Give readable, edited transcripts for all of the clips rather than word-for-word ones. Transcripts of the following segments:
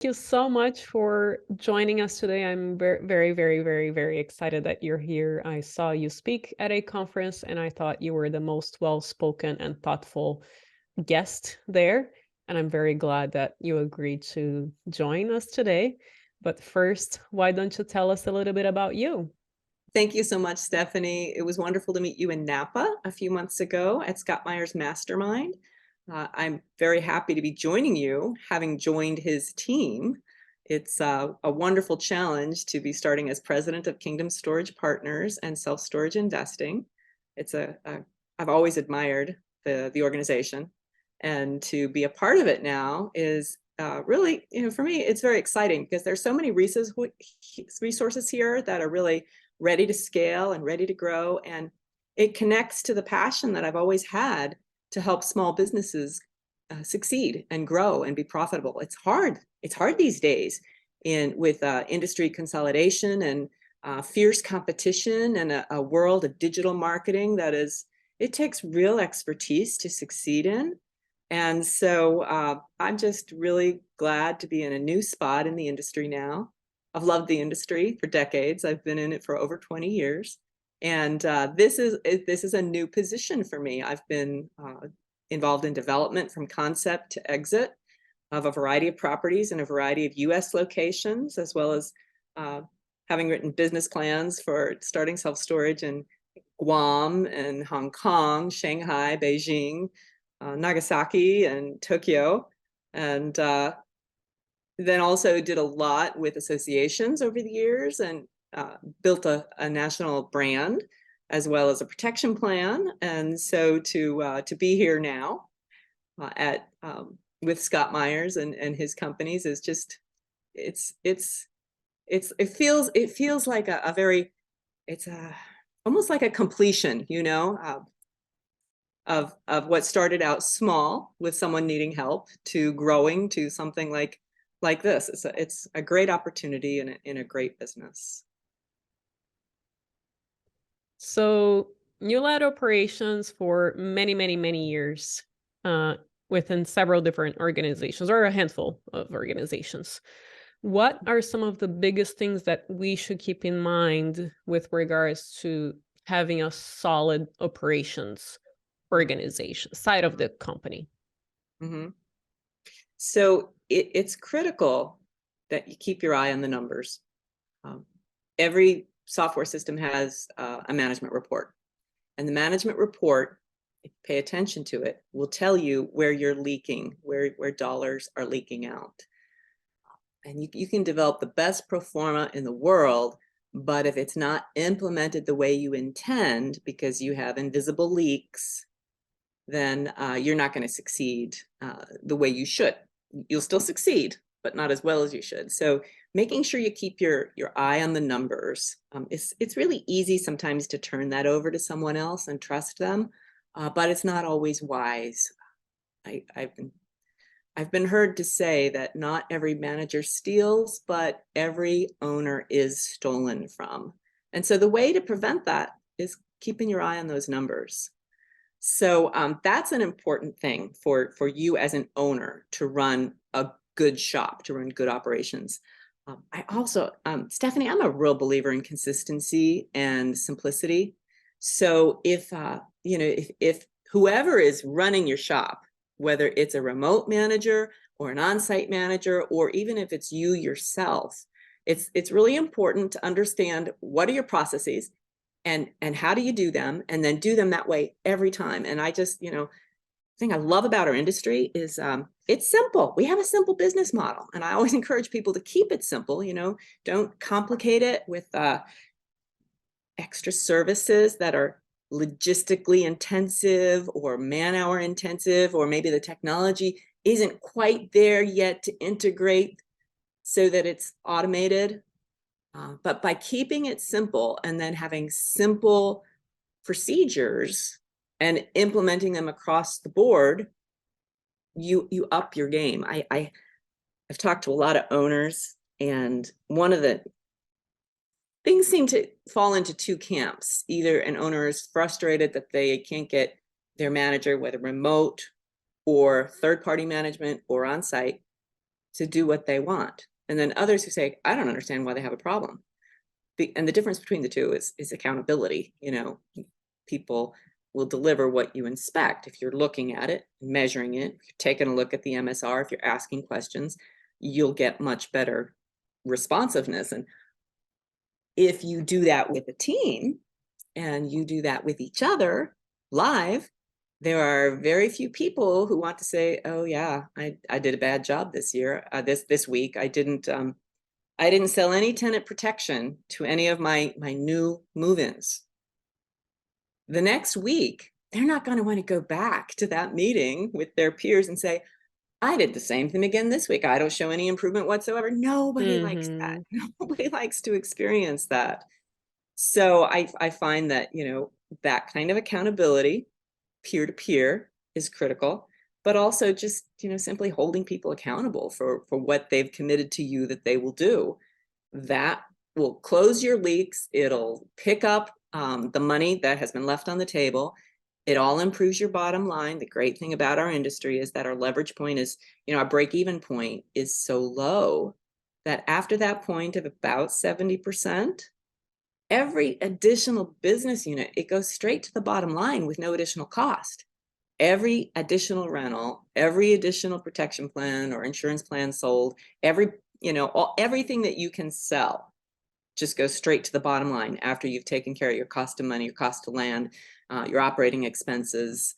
you so much for joining us today. I'm very, very, very, very, very excited that you're here. I saw you speak at a conference and I thought you were the most well-spoken and thoughtful guest there. And I'm very glad that you agreed to join us today. But first, why don't you tell us a little bit about you? Thank you so much, Stephanie. It was wonderful to meet you in Napa a few months ago at Scott Meyer's Mastermind. I'm very happy to be joining you, having joined his team. It's a wonderful challenge to be starting as president of Kingdom Storage Partners and Self-Storage Investing. I've always admired the organization, and to be a part of it now is really, for me, it's very exciting because there's so many resources here that are really ready to scale and ready to grow. And it connects to the passion that I've always had to help small businesses succeed and grow and be profitable. It's hard. It's hard these days with industry consolidation and fierce competition and a world of digital marketing it takes real expertise to succeed in. And so I'm just really glad to be in a new spot in the industry now. I've loved the industry for decades. I've been in it for over 20 years. And this is a new position for me. I've been involved in development from concept to exit of a variety of properties in a variety of US locations, as well as having written business plans for starting self-storage in Guam and Hong Kong, Shanghai, Beijing, Nagasaki, and Tokyo. And then also did a lot with associations over the years and built a national brand as well as a protection plan. And so to be here now with Scott Myers and his companies is just it feels like almost like a completion, of what started out small with someone needing help to growing to something like this. It's a great opportunity in a great business. So you led operations for many, many, many years uh, within several different organizations or a handful of organizations. What are some of the biggest things that we should keep in mind with regards to having a solid operations organization side of the company? Mm-hmm. So it's critical that you keep your eye on the numbers. Every software system has a management report, and the management report, if you pay attention to it, will tell you where you're leaking, where dollars are leaking out. And you can develop the best pro forma in the world, but if it's not implemented the way you intend because you have invisible leaks, then you're not going to succeed the way you should. You'll still succeed, but not as well as you should. So making sure you keep your eye on the numbers. It's really easy sometimes to turn that over to someone else and trust them, but it's not always wise. I've been heard to say that not every manager steals, but every owner is stolen from. And so the way to prevent that is keeping your eye on those numbers. So that's an important thing for you as an owner to run a good shop, to run good operations. I also, Stephanie, I'm a real believer in consistency and simplicity. So if whoever is running your shop, whether it's a remote manager or an on-site manager, or even if it's you yourself, it's really important to understand what are your processes and how do you do them, and then do them that way every time. And I just, thing I love about our industry is it's simple. We have a simple business model, and I always encourage people to keep it simple. Don't complicate it with extra services that are logistically intensive or man-hour intensive, or maybe the technology isn't quite there yet to integrate so that it's automated. But by keeping it simple and then having simple procedures and implementing them across the board, you up your game. I've talked to a lot of owners, and one of the things seem to fall into two camps. Either an owner is frustrated that they can't get their manager, whether remote or third-party management or on-site, to do what they want. And then others who say, I don't understand why they have a problem. And the difference between the two is accountability. People will deliver what you inspect. If you're looking at it, measuring it, if you're taking a look at the MSR, if you're asking questions, you'll get much better responsiveness. And if you do that with a team and you do that with each other live, there are very few people who want to say, oh yeah, I did a bad job this year, this week. I didn't sell any tenant protection to any of my new move-ins. The next week, they're not going to want to go back to that meeting with their peers and say, I did the same thing again this week. I don't show any improvement whatsoever. Nobody likes that. Nobody likes to experience that. So I find that, that kind of accountability, peer to peer, is critical, but also just, simply holding people accountable for what they've committed to you that they will do. That will close your leaks. It'll pick up the money that has been left on the table. It all improves your bottom line. The great thing about our industry is that our leverage point is, our break-even point is so low that after that point of about 70%, every additional business unit, it goes straight to the bottom line with no additional cost. Every additional rental, every additional protection plan or insurance plan sold, everything that you can sell just goes straight to the bottom line after you've taken care of your cost of money, your cost of land, your operating expenses.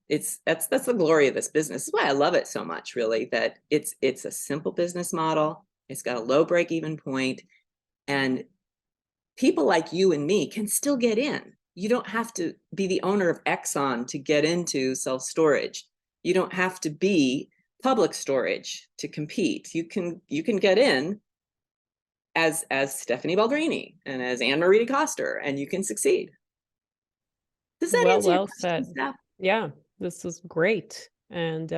That's the glory of this business. That's why I love it so much, really, that it's a simple business model. It's got a low break-even point, and people like you and me can still get in. You don't have to be the owner of Exxon to get into self-storage. You don't have to be Public Storage to compete. You can get in as Stephanie Baldrini and as Mari DeCoster, and you can succeed. Does that answer your Well question, said. Steph? Yeah, this is great. And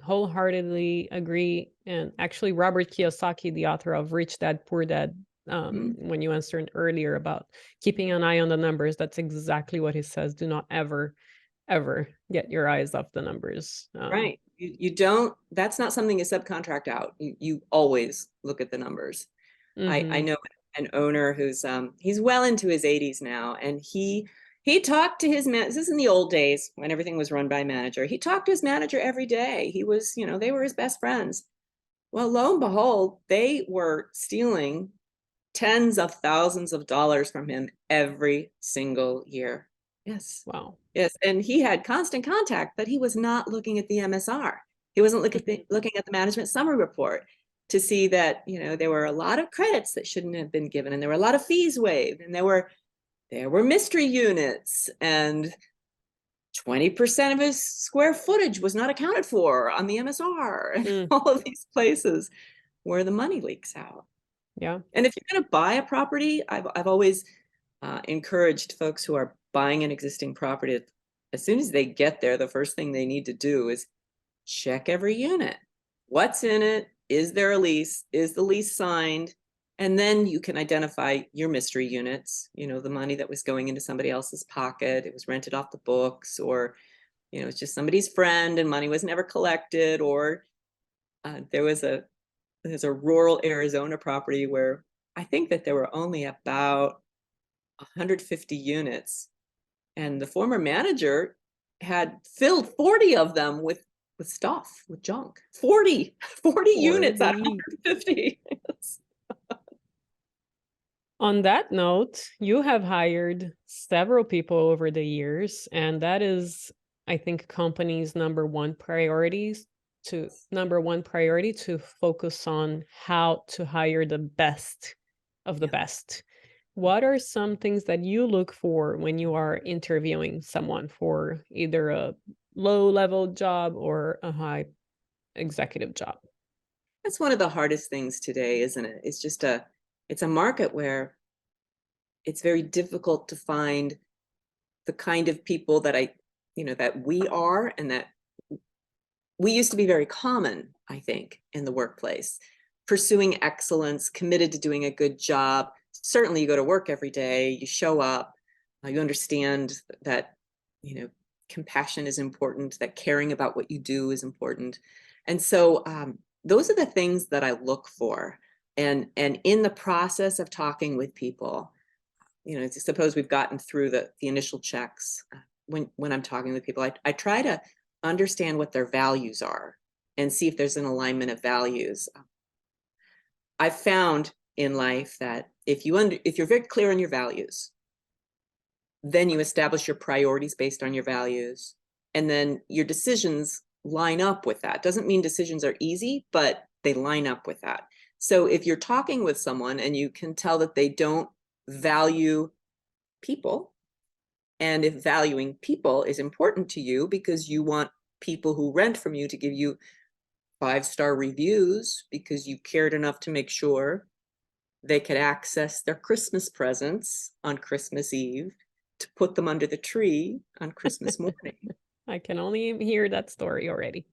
wholeheartedly agree. And actually, Robert Kiyosaki, the author of Rich Dad, Poor Dad, when you answered earlier about keeping an eye on the numbers, that's exactly what he says. Do not ever get your eyes off the numbers. Right. You don't, that's not something you subcontract out. You always look at the numbers. I know an owner who's he's well into his 80s now, and he talked to his man. This is in the old days when everything was run by a manager. He talked to his manager every day. He was, they were his best friends. Well, lo and behold, they were stealing tens of thousands of dollars from him every single year. Yes. Wow. Yes. And he had constant contact, but he was not looking at the MSR. He wasn't looking at the management summary report to see that, there were a lot of credits that shouldn't have been given, and there were a lot of fees waived, and there were mystery units, and 20% of his square footage was not accounted for on the MSR, and all of these places where the money leaks out. Yeah. And if you're going to buy a property, I've always encouraged folks who are buying an existing property, as soon as they get there, the first thing they need to do is check every unit. What's in it? Is there a lease? Is the lease signed? And then you can identify your mystery units, the money that was going into somebody else's pocket. It was rented off the books, or, it's just somebody's friend and money was never collected, or there's a rural Arizona property where I think that there were only about 150 units, and the former manager had filled 40 of them with stuff, with junk. 40 units out of 150. On that note, you have hired several people over the years, and that is, I think, companies' number one priority to focus on how to hire the best of the best. What are some things that you look for when you are interviewing someone for either a low-level job or a high executive job? That's one of the hardest things today, isn't it? It's just it's a market where it's very difficult to find the kind of people that that we are, and that we used to be very common, I think, in the workplace. Pursuing excellence, committed to doing a good job. Certainly you go to work every day, you show up, you understand that, compassion is important, that caring about what you do is important. And so those are the things that I look for. And in the process of talking with people, suppose we've gotten through the initial checks. When I'm talking with people, I try to understand what their values are and see if there's an alignment of values. I've found in life that if you're very clear on your values, then you establish your priorities based on your values, and then your decisions line up with that. Doesn't mean decisions are easy, but they line up with that. So if you're talking with someone and you can tell that they don't value people, and if valuing people is important to you because you want people who rent from you to give you 5-star reviews because you cared enough to make sure they could access their Christmas presents on Christmas Eve to put them under the tree on Christmas morning. I can only hear that story already.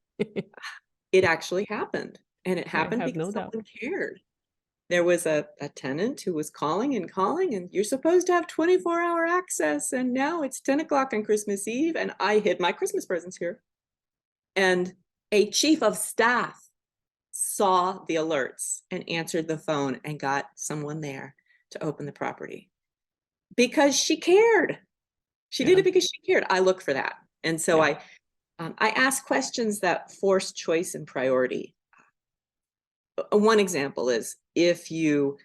It actually happened. And it happened have because no doubt. someone cared. There was a tenant who was calling, and you're supposed to have 24-hour access. And now it's 10 o'clock on Christmas Eve, and I hid my Christmas presents here. And a chief of staff saw the alerts and answered the phone and got someone there to open the property because she cared. She did it because she cared. I look for that. And so I ask questions that force choice and priority. One example is if we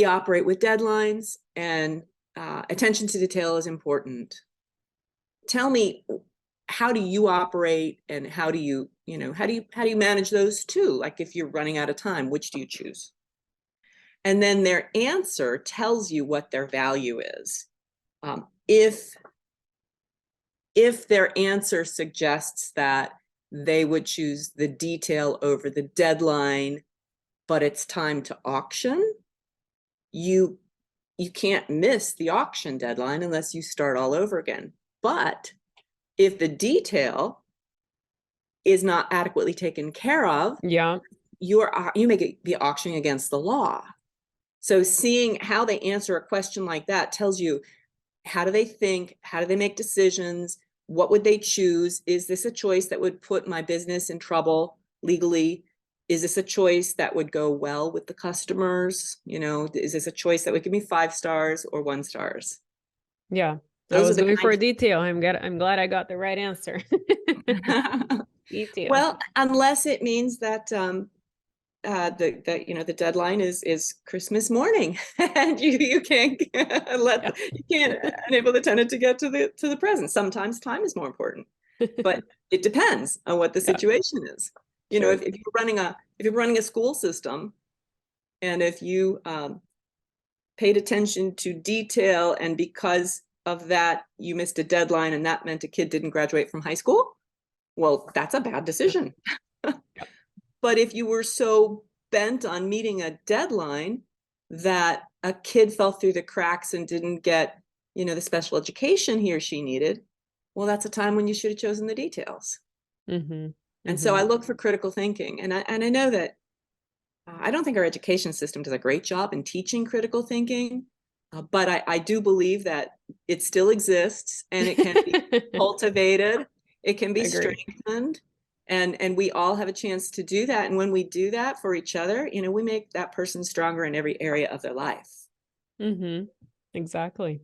operate with deadlines, and attention to detail is important. Tell me, how do you operate, and how do you manage those two? Like if you're running out of time, which do you choose? And then their answer tells you what their value is. If their answer suggests that they would choose the detail over the deadline, but it's time to auction, you can't miss the auction deadline unless you start all over again. But if the detail is not adequately taken care of, you may be auctioning against the law. So seeing how they answer a question like that tells you, how do they think? How do they make decisions? What would they choose? Is this a choice that would put my business in trouble legally? Is this a choice that would go well with the customers? Is this a choice that would give me 5 stars or 1 stars? Yeah. Those I was going for detail. I'm glad I got the right answer. Detail. Well, unless it means that the deadline is Christmas morning, and you can't you can't enable the tenant to get to the present. Sometimes time is more important, but it depends on what the situation is. If you're running a school system, and if you paid attention to detail, and because of that you missed a deadline, and that meant a kid didn't graduate from high school, well, that's a bad decision. But if you were so bent on meeting a deadline that a kid fell through the cracks and didn't get, the special education he or she needed, well, that's a time when you should have chosen the details. And so I look for critical thinking, and I know that I don't think our education system does a great job in teaching critical thinking, but I do believe that it still exists, and it can be cultivated. It can be strengthened. And we all have a chance to do that. And when we do that for each other, we make that person stronger in every area of their life. Exactly.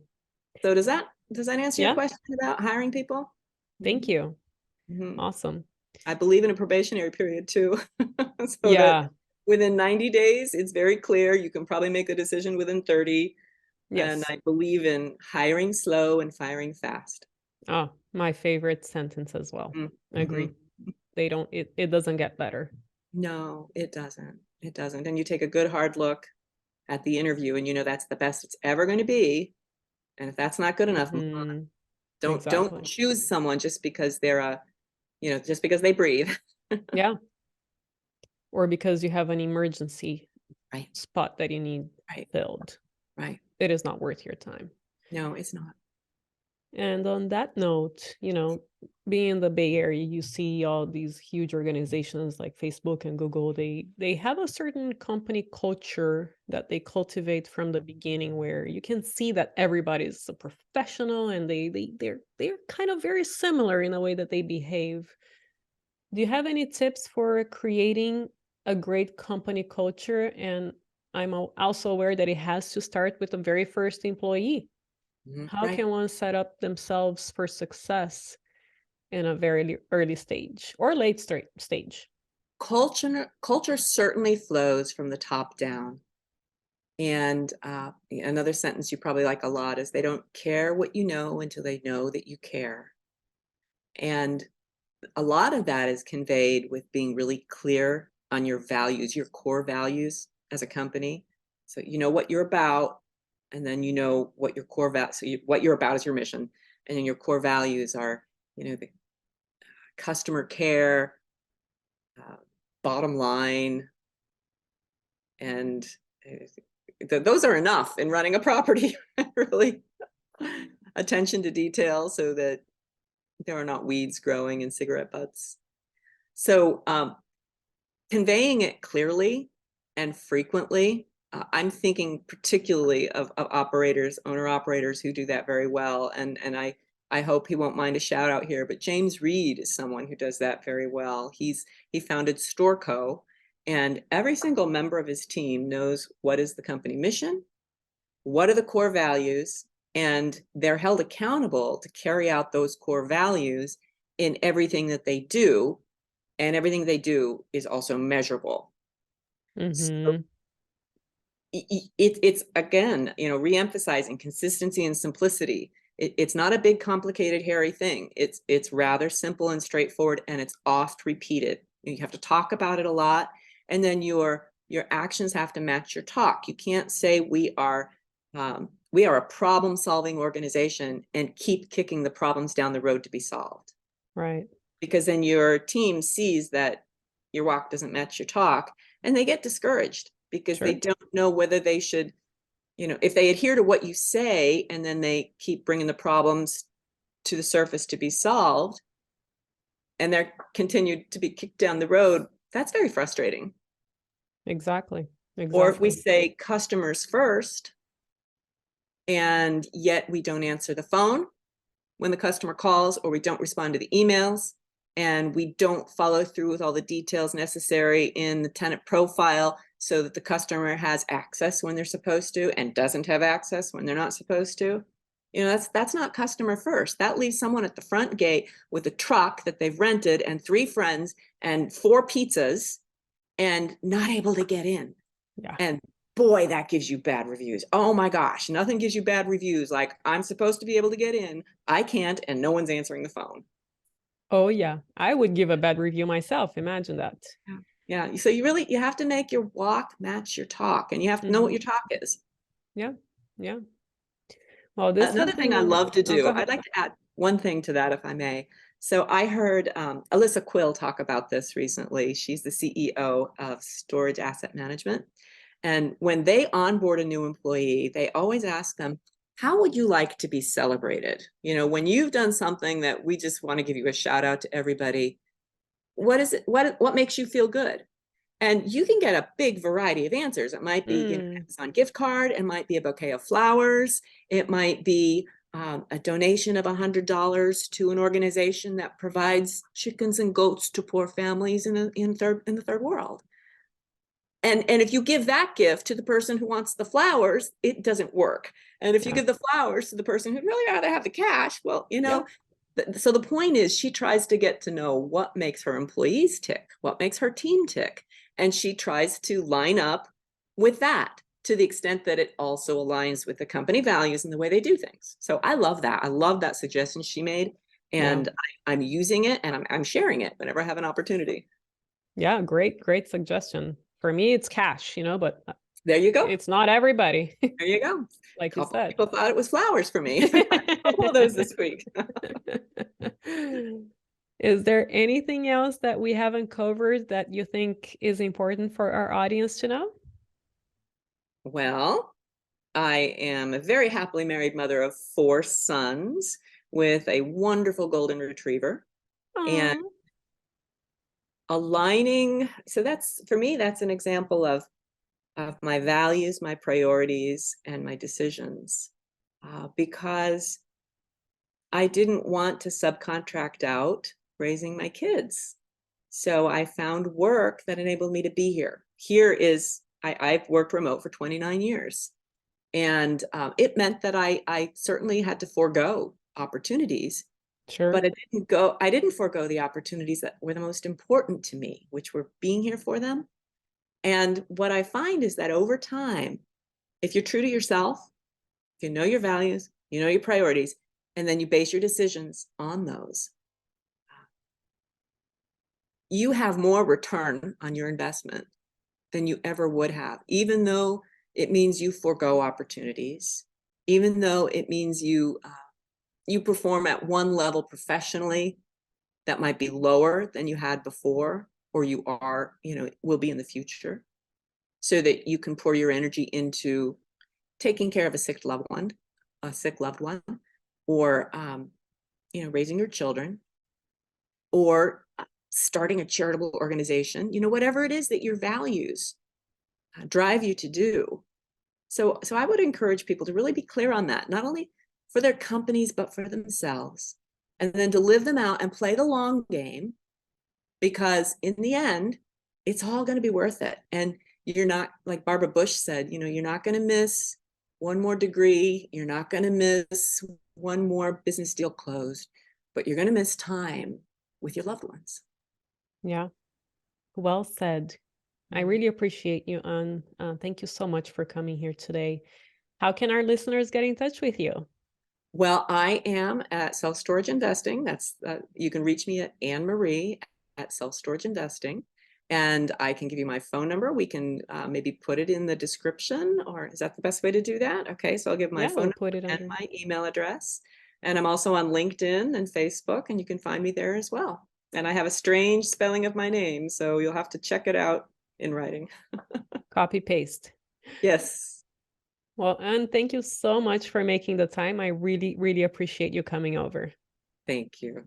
So does that answer your question about hiring people? Thank you. Awesome. I believe in a probationary period too. That within 90 days, it's very clear. You can probably make a decision within 30. And I believe in hiring slow and firing fast. Oh, my favorite sentence as well. I agree. It doesn't get better. No, it doesn't. It doesn't. And you take a good hard look at the interview, and that's the best it's ever going to be. And if that's not good enough, don't choose someone just because they're just because they breathe. Or because you have an emergency spot that you need filled. Right. It is not worth your time. No, it's not. And on that note, being in the Bay Area, you see all these huge organizations like Facebook and Google. They have a certain company culture that they cultivate from the beginning, where you can see that everybody's a professional, and they're kind of very similar in the way that they behave. Do you have any tips for creating a great company culture? And I'm also aware that it has to start with the very first employee. How Right. can one set up themselves for success in a very early stage or late stage? Culture certainly flows from the top down. And another sentence you probably like a lot is they don't care what you know until they know that you care. And a lot of that is conveyed with being really clear on your values, your core values as a company. So you know what you're about, and then you know what your core value. So what you're about is your mission, and then your core values are, the customer care, uh, bottom line, and those are enough in running a property. Really, attention to detail so that there are not weeds growing in cigarette butts. So conveying it clearly and frequently. I'm thinking particularly of operators, owner operators who do that very well. And I hope he won't mind a shout out here, but James Reed is someone who does that very well. He founded Storco, and every single member of his team knows what is the company mission, what are the core values, and they're held accountable to carry out those core values in everything that they do, and everything they do is also measurable. So Mm-hmm. it's again, re-emphasizing consistency and simplicity. It's not a big, complicated, hairy thing. It's rather simple and straightforward, and it's oft repeated. You have to talk about it a lot, and then your actions have to match your talk. You can't say we are a problem-solving organization and keep kicking the problems down the road to be solved, Right. because then your team sees that your walk doesn't match your talk, and they get discouraged because they Sure. don't know whether they should, if they adhere to what you say and then they keep bringing the problems to the surface to be solved, and they're continued to be kicked down the road. That's very frustrating. Exactly. Or if we Exactly. say customers first and yet we don't answer the phone when the customer calls, or we don't respond to the emails, and we don't follow through with all the details necessary in the tenant profile so that the customer has access when they're supposed to and doesn't have access when they're not supposed to. That's not customer first. That leaves someone at the front gate with a truck that they've rented and 3 friends and 4 pizzas and not able to get in. Yeah. And boy, that gives you bad reviews. Oh my gosh, nothing gives you bad reviews like I'm supposed to be able to get in, I can't, and no one's answering the phone. Oh, yeah. I would give a bad review myself. Imagine that. Yeah. Yeah. So you have to make your walk match your talk, and you have to know what Mm-hmm. your talk is. Yeah. Yeah. Well, this Another has thing I been. love to Oh, go do, ahead. I'd like to add one thing to that, if I may. So I heard Alyssa Quill talk about this recently. She's the CEO of Storage Asset Management. And when they onboard a new employee, they always ask them, how would you like to be celebrated? When you've done something that we just want to give you a shout out to everybody, what is it? What makes you feel good? And you can get a big variety of answers. It might be, Mm, Amazon gift card. It might be a bouquet of flowers. It might be a donation of $100 to an organization that provides chickens and goats to poor families in the third world. And if you give that gift to the person who wants the flowers, it doesn't work. And if you yeah. give the flowers to the person who'd really rather have the cash, well, Yep. so the point is she tries to get to know what makes her employees tick, what makes her team tick. And she tries to line up with that to the extent that it also aligns with the company values and the way they do things. So I love that. I love that suggestion she made. Yeah. And I'm using it, and I'm sharing it whenever I have an opportunity. Yeah. Great. Great suggestion. For me, it's cash, but There you go. it's not everybody, There you go. A like you couple of said. people thought it was flowers for me. A couple of those this week. Is there anything else that we haven't covered that you think is important for our audience to know? Well, I am a very happily married mother of 4 sons with a wonderful golden retriever, and Oh, aligning. So that's, for me, that's an example of my values, my priorities, and my decisions, because I didn't want to subcontract out raising my kids. So I found work that enabled me to be here. I've worked remote for 29 years. And it meant that I certainly had to forego opportunities, Sure. but I didn't forego the opportunities that were the most important to me, which were being here for them. And what I find is that over time, if you're true to yourself, if you know your values, you know your priorities, and then you base your decisions on those, you have more return on your investment than you ever would have, even though it means you forego opportunities, even though it means you perform at one level professionally that might be lower than you had before, or you are, will be in the future, so that you can pour your energy into taking care of a sick loved one, or raising your children, or starting a charitable organization, whatever it is that your values drive you to do. So I would encourage people to really be clear on that, not only for their companies, but for themselves, and then to live them out and play the long game, because in the end, it's all going to be worth it. And you're not, like Barbara Bush said, you're not going to miss one more degree. You're not going to miss one more business deal closed, but you're going to miss time with your loved ones. Yeah. Well said. I really appreciate you, and thank you so much for coming here today. How can our listeners get in touch with you? Well, I am at Self Storage Investing. You can reach me at Anne Marie at Self Storage Investing, and I can give you my phone number. We can maybe put it in the description, or is that the best way to do that? Okay, so I'll give my Yeah, phone we'll number put it and under. my email address. And I'm also on LinkedIn and Facebook, and you can find me there as well. And I have a strange spelling of my name, so you'll have to check it out in writing. Copy paste. Yes. Well, and thank you so much for making the time. I really, really appreciate you coming over. Thank you.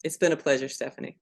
It's been a pleasure, Stephanie.